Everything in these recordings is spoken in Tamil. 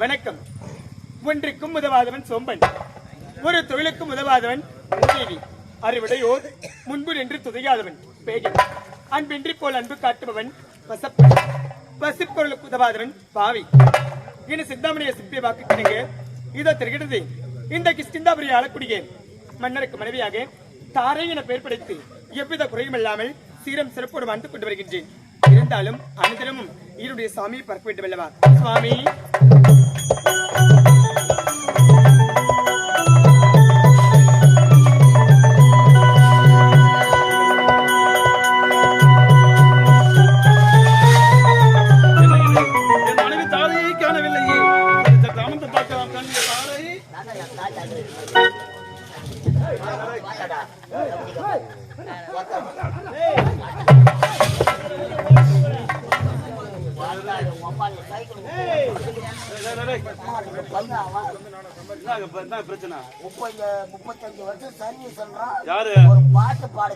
வணக்கம். ஒன்றுக்கும் உதவாதவன் சோம்பன், ஒரு தொழிலுக்கும் உதவாதவன் அறிவுடையோர், முன்பு நின்று துதையாதவன் பேகன், அன்பின்றி போல் அன்பு காட்டுபவன் பசப்பன், பசிப்பொருளுக்கு உதவாதவன் பாவி. என சித்தாமணிய சிப்பிய வாக்கு கிணங்க இதோ தெரிகிறது. இந்த கிஷ்கிந்தாபுரி ஆளக்கூடிய மன்னருக்கு மனைவியாக தாரை என பெயர் படைத்து எவ்வித குறையும் இல்லாமல் சீரம் சிறப்போடு வாழ்ந்து கொண்டு வருகின்றேன். இருந்தாலும் அனுதினமும் என்னுடைய சாமியை பார்க்க வேண்டும் அல்லவா? சுவாமி பிரச்சனை 35 வருஷம் சர்வீஸ் யாரு ஒரு பாட்டு பாட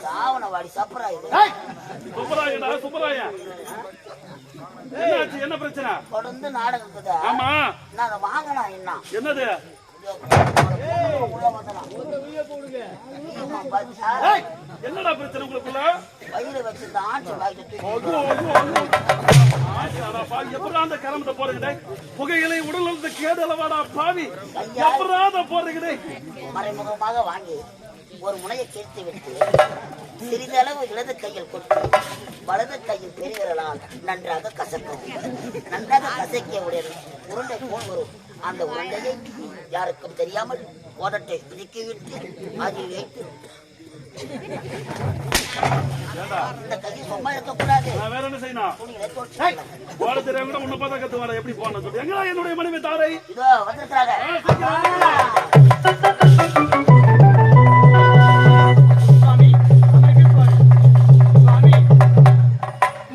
ராவணவாடி சப்பராய் என்ன பிரச்சனை தொடர்ந்து நாடகம் இருக்குது. ஆமா நாங்க வாங்கினா என்ன என்னது என்னடா பிரச்சனை உங்களுக்குள்ள வயிறு வச்சு ஆட்சி வாங்கிட்டு எப்படா கிளம்பிட்ட போறீங்க புகைகளை உடல் இருந்து கேடலவாடா பாவி எப்படாத போறீங்க மறைமுகமாக வாங்கி ஒரு முனையை சேர்த்து விட்டு சிறிதளவு இடது கையில் கொடுத்து வலது கையில் பெருகிறலால் நன்றாக கசக்கவும் நன்றாக கசக்கிய உடைய உருண்டை போல் வரும். அந்த உருண்டையை யாருக்கும் தெரியாமல் உதட்டை பிடிக்கி விட்டு அதில் வைத்து இந்த கையை சும்மா இருக்கக்கூடாது. வேற என்ன செய்யணும்? எப்படி போன என்னுடைய மனைவி தாரை இதோ வந்திருக்கிறாங்க.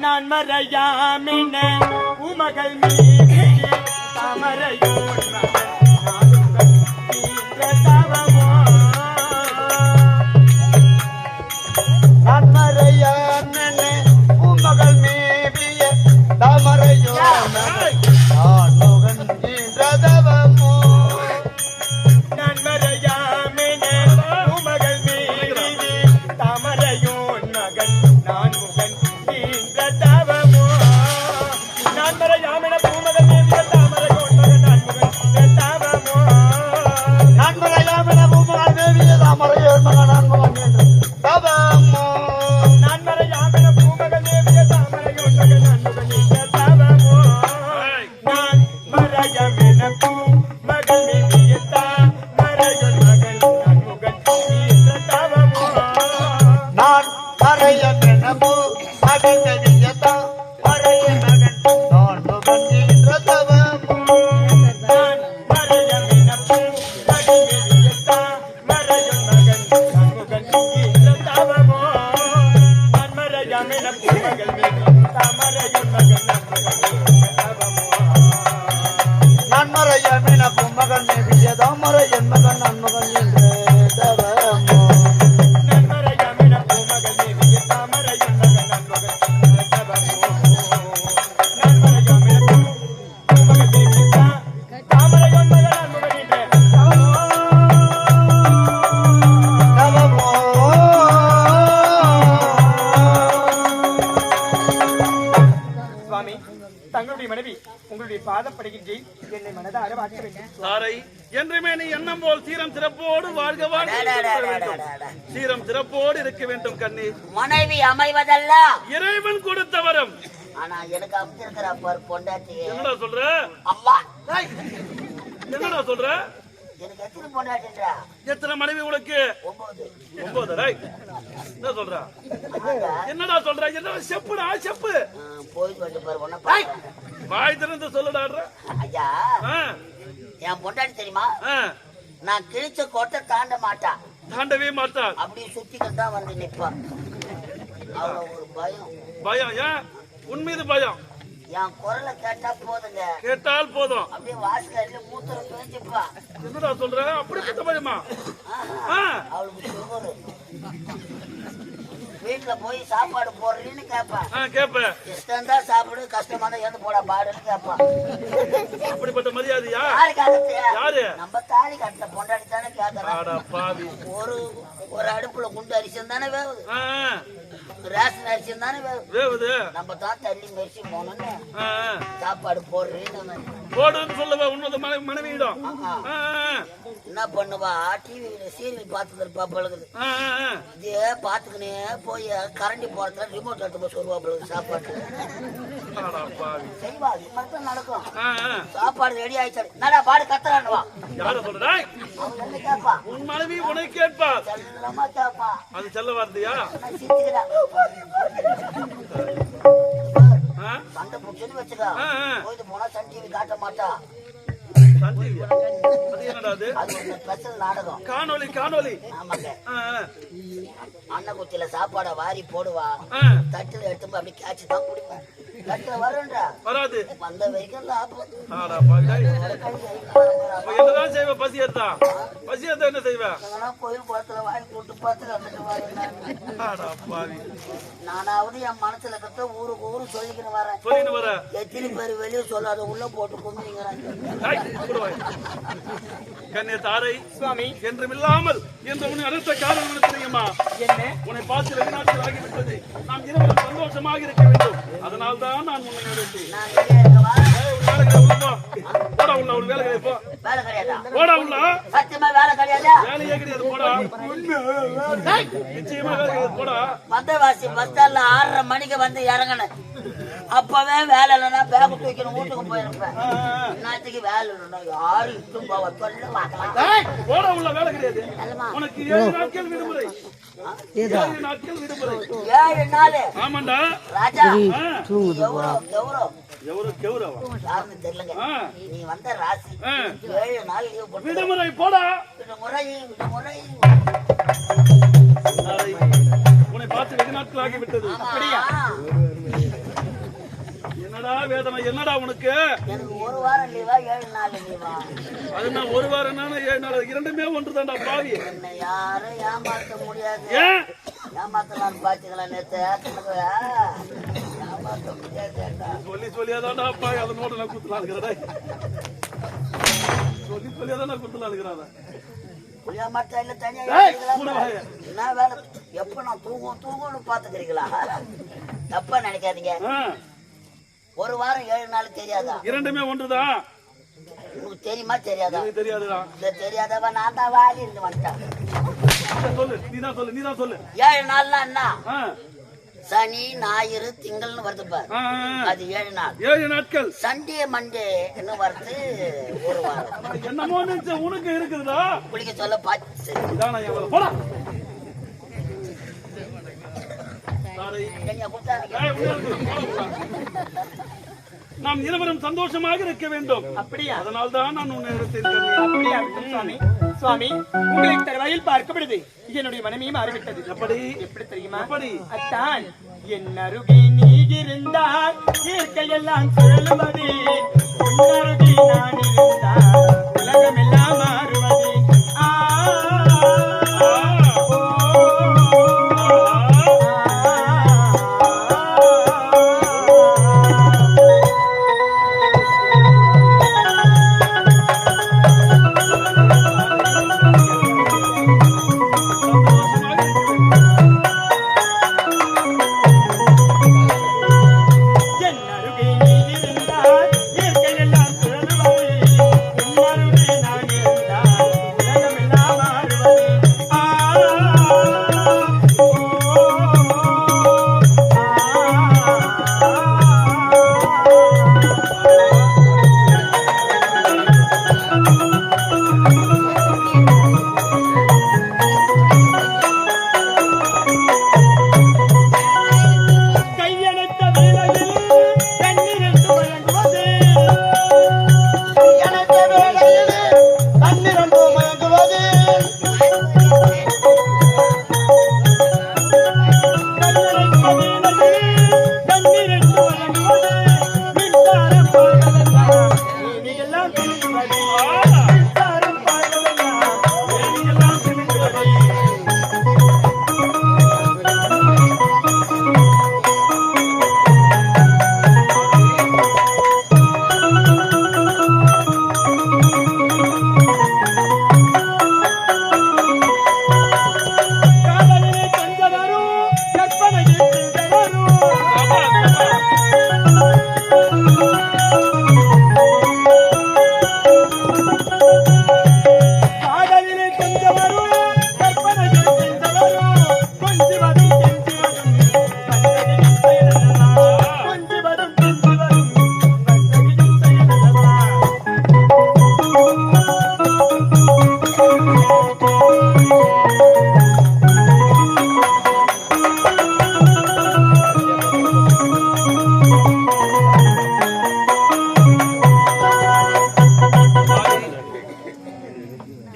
நான் மறையாமின உமகள் மீது தாமரையோர் ஆசைப்படுகின்றேன். என்னை மனதார மாற்ற வேண்டும். தாரை என்றுமே நீ எண்ணம் போல் சீரம் சிறப்போடு வாழ்க வாழ்க இருக்க வேண்டும். சீரம் சிறப்போடு இருக்க வேண்டும் கண்ணி. மனைவி அமைவதல்ல இறைவன் கொடுத்த வரம். ஆனா எனக்கு அமைச்சிருக்கிற பாரு பொண்டாட்டி. என்னடா சொல்ற? அம்மா என்னடா சொல்ற? எனக்கு எத்தனை பொண்டாட்டின்றா? எத்தனை மனைவி உனக்கு? 9. 9. ரைட். என்ன சொல்ற? என்னடா சொல்ற? என்ன செப்புடா செப்பு. போய் வந்து பாரு ஒண்ணு பாரு. வாய் திறந்து சொல்லடாடுற. ஐயா என் பொண்டாட்டி தெரியுமா? நான் கிழிச்ச கோட்டை தாண்ட மாட்டா. தாண்டவே மாட்டான். அப்படியே சுத்திக்கிட்டு தான் வந்து நிப்பான். அவ்வளவு ஒரு பயம். பயம்? ஏன் உன் மீது பயம்? என் குரலை கேட்டா போதுங்க. கேட்டால் போதும். அப்படியே வாசல்ல மூத்திரம் பேசிப்பா. என்னடா சொல்ற? அப்படி பயமா? அவளுக்கு சுகரு. வீட்டுல போய் சாப்பாடு போடுறீன்னு கேட்பான். கேப்பேன். இஷ்டம் தான் சாப்பிடு, கஷ்டமா தான் எது போட பாடுன்னு கேட்பான். அப்படிப்பட்ட மரியாதையா? யாரு? நம்ம தாலி கட்டின பொண்டாட்டி தானே கேட்கறான். ஒரு அடுப்புல குண்டு அரிசம் தானே வேவுது, ரேஷன் அரிசம் தானே வேவுது. நம்ம தான் தள்ளி மெரிசி போனோன்னு சாப்பாடு போடுறேன்னு போடுன்னு சொல்லுவா. உன்னோட மனைவியிடம் என்ன பண்ணுவா? டிவியில சீரியல் பார்த்துட்டு இருப்பா பழகுது. இதே பாத்துக்கினே போய் கரண்டி போறதுல ரிமோட் எடுத்து போய் சொல்லுவா பழகுது. சாப்பாடு செய்வா. இது மாதிரி தான் நடக்கும். சாப்பாடு ரெடி ஆயிடுச்சு. நடா பாடு கத்துறான்னுவா. யார சொல்றா? அவங்க என்ன கேட்பா? உன் மனைவி உனக்கு கேட்பா. செல்லமா கேட்பா. அது செல்ல வார்த்தையா? சண்டை புடிச்சுன்னு வச்சுக்கா. போயிட்டு போனா சன் டிவி காட்ட மாட்டா. நாடகம் காணொலி. ஆமாங்க. அன்னக்குச்சியில சாப்பாட வாரி போடுவா. தட்டுல எடுத்து அப்படி கேட்சி தான் குடிப்பேன். தட்டுல வரும்டா வராது. வந்த வரைக்கும் என்னதான் செய்வ? பசி எடுத்தா என்ன செய்வ? கோயில் குளத்துல வாங்கி போட்டு பார்த்து நானாவது என் மனசுல கத்த ஊருக்கு ஊரு சொல்லிக்கின்னு வரேன். எத்தனை பேர் வெளியே சொல்லாத உள்ள போட்டு கொண்டுங்கிறாங்க. கண்ணே தாரை சுவாமி என்றுமில்லாமல் என்று உன்னை அடுத்த காரணம் தெரியுமா? என்ன? உன்னை பார்த்து 2 நாட்கள் ஆகிவிட்டது. நாம் இருவரும் சந்தோஷமாக இருக்க வேண்டும். அதனால் தான் நான் உன்னை அழைத்தேன். போடா உள்ள ஒரு வேலை கிடையாது. வேலை கிடையாதா? போடா உள்ள. சத்தியமா வேலை கிடையாதா? வேலையே கிடையாது. போடா. நிச்சயமா வேலை கிடையாது. போடா. வந்தவாசி பஸ் ஸ்டாண்ட்ல 6:30 மணிக்கு வந்து இறங்கணும். அப்பவே வேலை இல்லைன்னா பேக் தூக்கணும் வீட்டுக்கு போயிருப்பேன். இன்னத்துக்கு வேலை இல்லைன்னா யாரு இட்டும் போவ சொல்ல வாக்கலாம். போடா உள்ள வேலை கிடையாது. உனக்கு 7 நாட்கள் விடுமுறை. 7 நாட்கள் விடுமுறை. 7 நாள். ஆமாண்டா ராஜா. கௌரவம் யாருன்னு தெரியலங்க. நீ வந்த ராசி 7 நாள் லீவ் போட்டு விடுமுறை. போடா. விடுமுறை. உன்னை பார்த்து 2 நாட்கள் ஆகிவிட்டது. அப்படியா? என்னடா வேதனை? என்னடா உனக்கு? எனக்கு 1 வாரம் லீவா 7 நாள் லீவா? அது நான் 1 வாரம் 7 நாள் இரண்டுமே ஒன்றுதான்டா பாவி. என்ன யாரும் ஏமாத்த முடியாது. ஏன் ஏமாத்தலாம் பாத்தீங்களா? நேத்து ஏமாத்த முடியாது. சொல்லியாதான்டா பாவி. அதை நோட நான் குத்துலான்னுக்கிறடா. சொல்லியாதான் நான் குத்துலான்னுக்கிறேன். புளியா மாட்டா இல்ல தனியா என்ன வேலை? எப்ப நான் தூங்கும்னு பாத்துக்கிறீங்களா? தப்பா நினைக்காதீங்க. 1 வாரம் 7 நாள் தெரியாதா? இரண்டுமே ஒன்றுதான். உங்களுக்கு தெரியுமா தெரியாதா? தெரியாதுடா. தெரியாதவ நான் தான் வாலி இருந்து வந்துட்டேன். சொல்லு. நீதான் சொல்லு. 7 நாள்னா என்ன? சனி ஞாயிறு திங்கள்னு வருது பாரு. அது 7 நாள். 7 நாட்கள். சண்டே மண்டே என்ன வருது? 1 வாரம். என்னமோ நினைச்ச உனக்கு இருக்குதா? குளிக்க சொல்ல பாத்து இதானா எவ்வளவு? போடா. நாம் இருவரும் சந்தோஷமாக இருக்க வேண்டும். அப்படியா? அதனால் தான் நான் உன்னை எடுத்தேன். அப்படியா சுவாமி? சுவாமி உங்களை தருவாயில் பார்க்கப்படுது. என்னுடைய மனைவியும் அறிவித்தது. எப்படி தெரியுமா? அத்தான் என் அருகே நீ இருந்தால் இயற்கையெல்லாம் சொல்லுவது. உன்னருகே நான் இருந்தால் உலகமெல்லாம் மாறுவது. என் அருகே நீ இருந்தால் இயற்கையெல்லாம்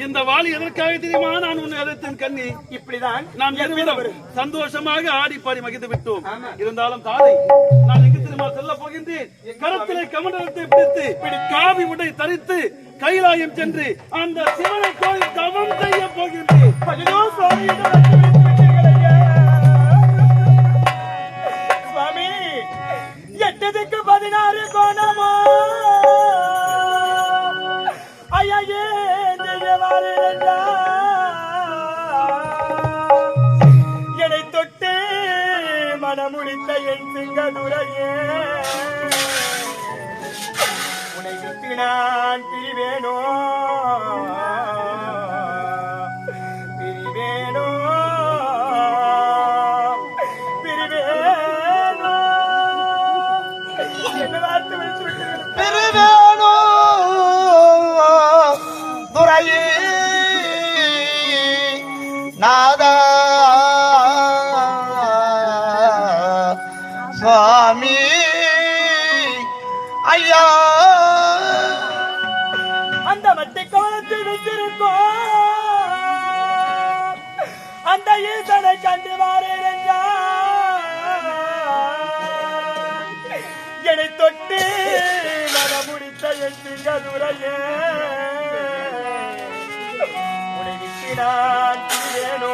இந்த வாலி எதற்காக தெரியுமா நான் உன்னை அழைத்தேன் கண்ணி? இப்படிதான் நாம் இருவரும் சந்தோஷமாக ஆடி பாடி மகிழ்ந்து விட்டோம். இருந்தாலும் தாதை நான் எங்கு தெரியுமா செல்ல போகின்றேன்? கரத்திலே கமண்டலத்தை பிடித்து காவி உடை தரித்து கைலாயம் சென்று அந்த சிவனை கோயில் தவம் செய்ய போகின்றேன். சுவாமி 8க்கு 16 கோணமோ ஐயே என்னை தொட்டு மனமுடித்த என் சிங்கதுரையே உன்னை விட்டு நான் பிரிவேனோ பிரிவேனோ பிரிவேனோ என்ன வார்த்தை விழித்து விட்டீர்கள்? பிரிவேனோ துரையே நாதா சுவாமி ஐயா அந்த மட்டை கோலத்தில் வைத்திருக்கோம் அந்த ஈசனை கண்டு என்னை தொட்டு மனமுடித்த என் சிங்கதுரையே உன்னை விட்டு நான் பிரிவேனோ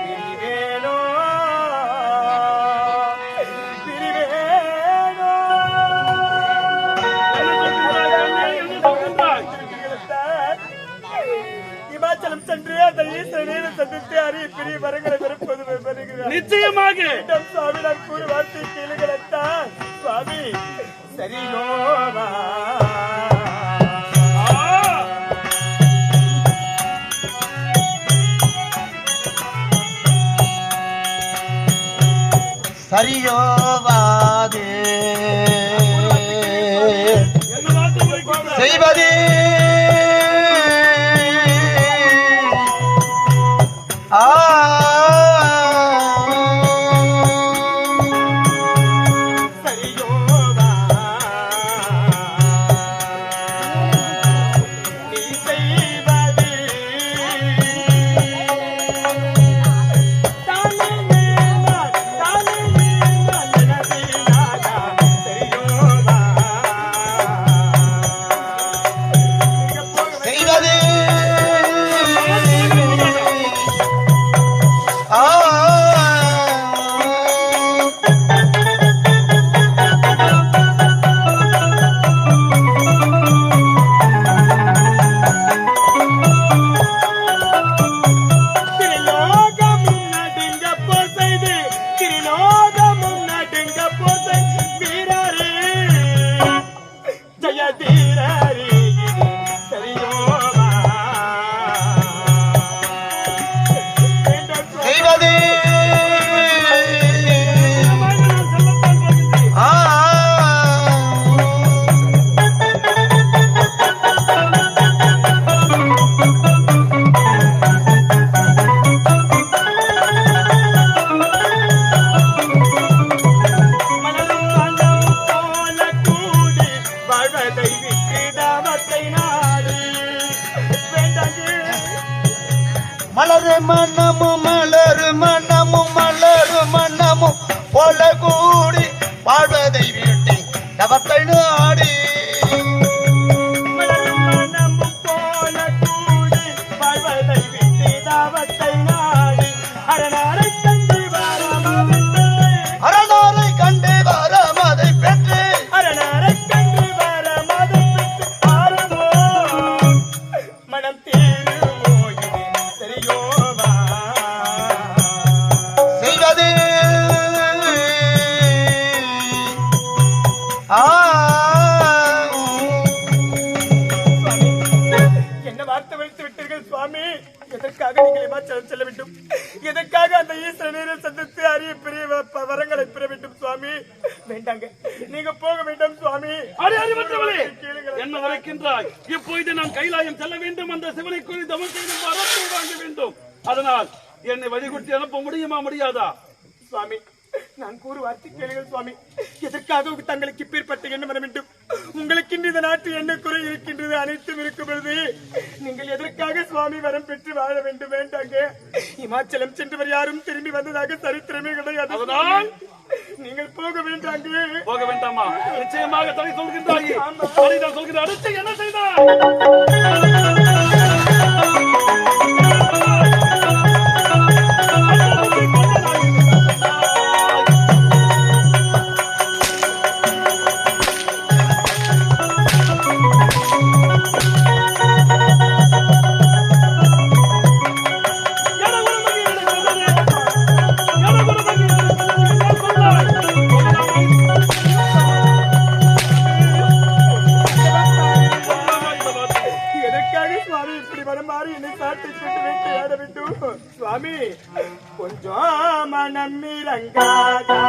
பிரிவேனோ பிரிவேனோ. இமாச்சலம் சென்று அந்த ஈஸ்வரனை சந்தித்து அறிய பிரிய வரங்களை பெறுவது வருகிறார். நிச்சயமாக சுவாமி நான் கூறு வார்த்தை கேளுங்களத்தான் சுவாமி சரியோவா சரியோவாதே என்ன வார்த்தை உரைக்கின்றாய்? செய்வதே சரியோவா நீ செய்வது தானே எனதினாகா சரியோவா செய்வதே திரிலோகமும் நடுங்க போர் செய்து திரிலோகமும் நடுங்க போர் செய்து வீரரே ஜெய தீரரே சரியோவா செய்வதே நான் செல்லத்தான் போகின்றேன். மனதும் மனம் போல கூடி வாழ்வதை விட்டு தாமத்தை நாடி வேண்டாங்க மலரு மன்னமும் மலரு மன்னமும் மலரு மன்னமும் போல கூடி வாழ்வதை வீட்டி தவத்தை நாடி மனதும் மனமும் போல கூடி வாழ்வதை விட்டு தாவத்தை நாடி அரணாரை கண்டு வாராமவிட்டு அரணாரை கண்டு வரமதை பெற்று அரணாரை கண்டு வாராமதை பெற்று ஆறுமோ மனம் தீருமோ இது சரியோவா செய்வதே என்ன வார்த்தை வைத்து விட்டீர்கள் சுவாமி? எதற்காக நீங்கள் இமாச்சலம் செல்ல வேண்டும்? எதற்காக அந்த ஈஸ்வரனை சந்தித்து அரிய பெரிய வரங்களை பெற வேண்டும் சுவாமி? வேண்டாங்க, நீங்க போக வேண்டும் சுவாமி. அடி அறிவற்றவளே, என்ன உரைக்கின்றாய்? இப்பொழுது நான் கைலாயம் செல்ல வேண்டும், அந்த சிவனை கோயில் தவம் செய்து வரத்தை வாங்க வேண்டும். அதனால் என்னை வழிகுட்டி அனுப்ப முடியுமா முடியாதா? சுவாமி நான் கூறு வார்த்தை கேளுங்கள் சுவாமி. எதற்காக தங்களுக்கு இப்பேற்பட்ட எண்ணம் வர வேண்டும்? உங்களுக்கு இந்த நாட்டில் என்ன குறை இருக்கின்றது? அனைத்தும் இருக்கும் பொழுது நீங்கள் எதற்காக சுவாமி வரம் பெற்று வாழ வேண்டும்? வேண்டாங்க. இமாச்சலம் சென்றவர் யாரும் திரும்பி வந்ததாக சரித்திரமே கிடையாது. அதனால் நீங்கள் போக வேண்டாங்க. போக வேண்டாமா? நிச்சயமாக தடை சொல்கின்றாயே. நான் சொல்கிறேன், அடுத்து என்ன செய்தார்? சுவாமி கொஞ்சம் மனம் இறங்காதா?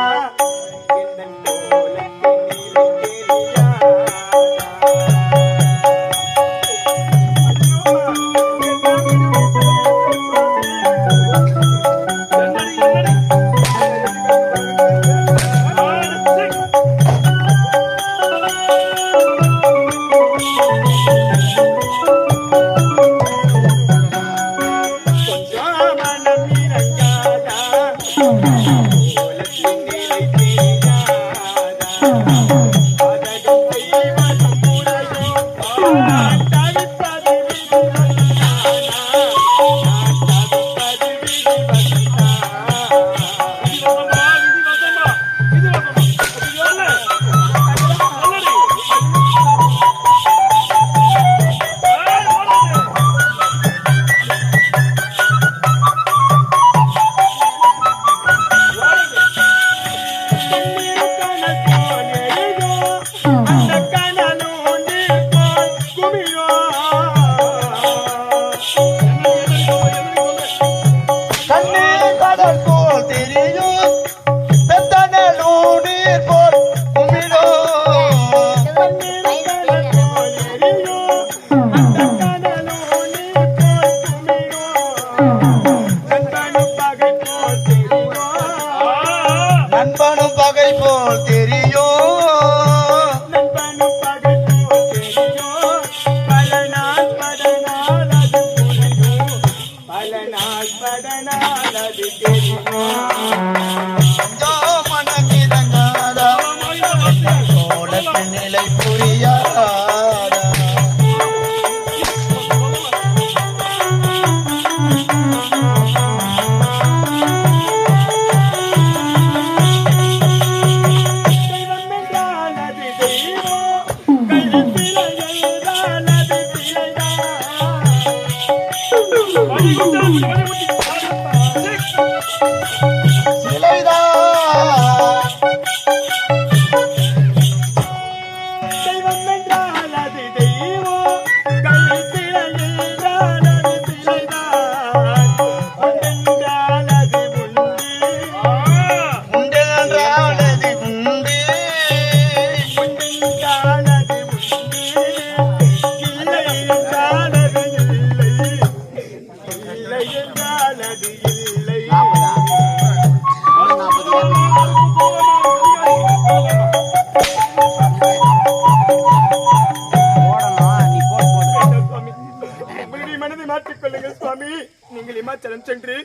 நீங்கள் இமாச்சலம் சென்று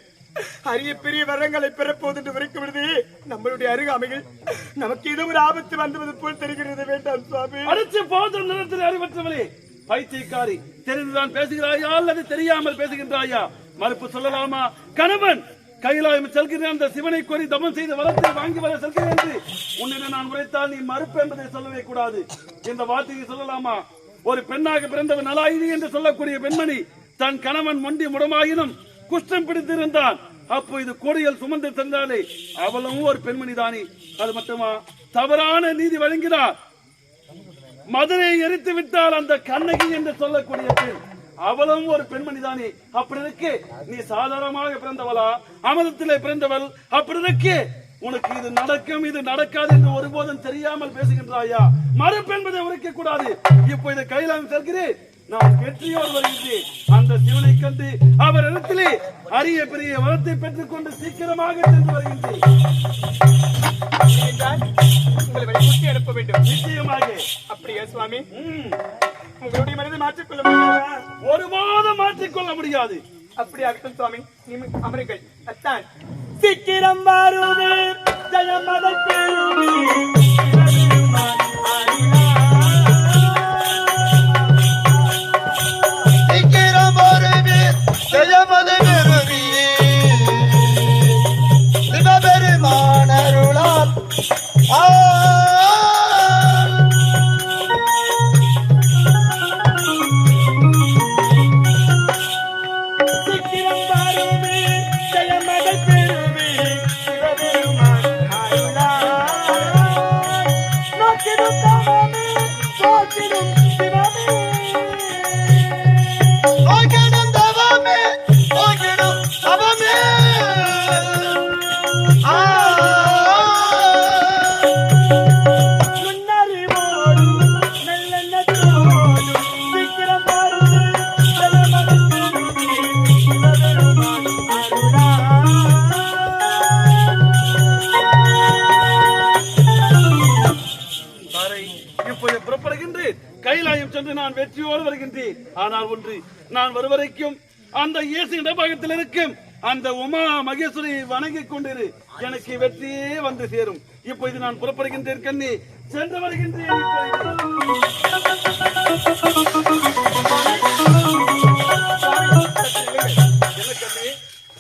அரிய பெரிய வரங்களை பெறப்போது என்று விரைக்கிறது. நம்மளுடைய அருகாமையில் நமக்கு ஏதோ ஒரு ஆபத்து வந்தது போல் தெரிகிறது. வேண்டாம் சுவாமி. அடுத்து போதும் நிலத்தில் அறிவற்றவளே, பைத்தியக்காரி, தெரிந்துதான் பேசுகிறாயா அல்லது தெரியாமல் பேசுகின்றாயா? மறுப்பு சொல்லலாமா? கணவன் கைலாயம் செல்கிறேன், அந்த சிவனை கோரி தமம் செய்த வரத்தை வாங்கி வர செல்கிறேன் என்று உன்னிடம் நான் உரைத்தால் நீ மறுப்பு என்பதை சொல்லவே கூடாது. இந்த வார்த்தையை சொல்லலாமா? ஒரு பெண்ணாக பிறந்தவன் நலாயினி என்று சொல்லக்கூடிய பெண்மணி தன் கணவன் மொண்டி முடமாயினும் குஷ்டம் பிடித்திருந்தான். அப்போ இது கொடியில் சுமந்து தந்தாலே அவளும் ஒரு பெண்மணி தானே. அது மட்டுமா, தவறான நீதி வழங்கினார். மதுரையை எரித்து விட்டால் அந்த கண்ணகி என்று சொல்லக்கூடிய பெண் அவளும் ஒரு பெண்மணி தானே. அப்படி இருக்கு நீ சாதாரணமாக பிறந்தவளா, அமலத்திலே பிறந்தவள்? அப்படி இருக்கு உனக்கு இது நடக்கும் இது நடக்காது என்று ஒருபோதும் தெரியாமல் பேசுகின்றாயா? மறுப்பு என்பதை உரைக்க கூடாது. இப்போ இதை கையிலாக செல்கிறேன், நான் வெற்றியோடு வருகின்றேன். அந்த சிவனை கண்டு அவர் இடத்திலே அரிய பெரிய வரத்தை பெற்றுக் கொண்டு சீக்கிரமாக சென்று வருகின்றேன். என்றால் உங்களை வழிபுத்தி அனுப்ப வேண்டும். நிச்சயமாக. அப்படியா சுவாமி? உங்களுடைய மனதை மாற்றிக்கொள்ள முடியாதா? ஒரு மாதம் மாற்றிக்கொள்ள முடியாது. அப்படியாகட்டும் சுவாமி, அமருங்கள். அத்தான் சீக்கிரம் வருவீர் ஜெயமதை பெறுவீர். சீக்கிரம் வருவீர் ஜெயமது பெறுவீர் சிவபெருமான் அருளால் சீக்கிரம் வருவீர் ஜெயமதை பெறுவீர். சிவபெருமான் அருளால் நோக்கிடும் தவமே போற்றிடும் சிவமே. ஓகிடும் தவமே ஓகிடும் தவமே முன்னறிவோடும் நல்லெண்ணத்தோடும் சீக்கிரம் வருவீர் ஜெயமதை பெறுவீர். சிவபெருமான் அருளால் சாரை, இப்போது புறப்படுகின்றேன். கைலாயம் சென்று நான் வெற்றியோடு வருகின்றேன். ஆனால் ஒன்று, நான் வருவரைக்கும் அந்த இயேசு இடபாகத்தில் இருக்கும் அந்த உமா மகேஸ்வரி வணங்கிக் கொண்டிரு. எனக்கு வெற்றியே வந்து சேரும். இப்போது நான் புறப்படுகின்றேன் கண்ணி, சென்று வருகின்றேன்.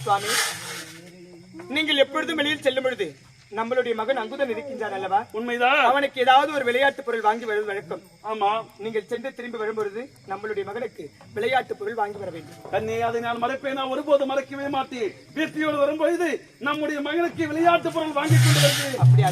சுவாமி, நீங்கள் எப்பொழுதும் வெளியில் செல்லும் பொழுது நம்மளுடைய மகன் அங்குதன் இருக்கின்றான் அல்லவா? உண்மைதான். அவனுக்கு ஏதாவது ஒரு விளையாட்டு பொருள் வாங்கி வருவது வழக்கம். ஆமா நீங்கள் சென்று திரும்பி வரும்பொழுது நம்மளுடைய மகனுக்கு விளையாட்டு பொருள் வாங்கி வர வேண்டும். கண்ணே, அதை நான் மறைப்பேன். நான் ஒருபோது மறைக்கவே மாட்டேன். வெற்றியோடு வரும்பொழுது நம்முடைய மகனுக்கு விளையாட்டு பொருள் வாங்கிக் கொண்டு வருகிறேன். அப்படியா?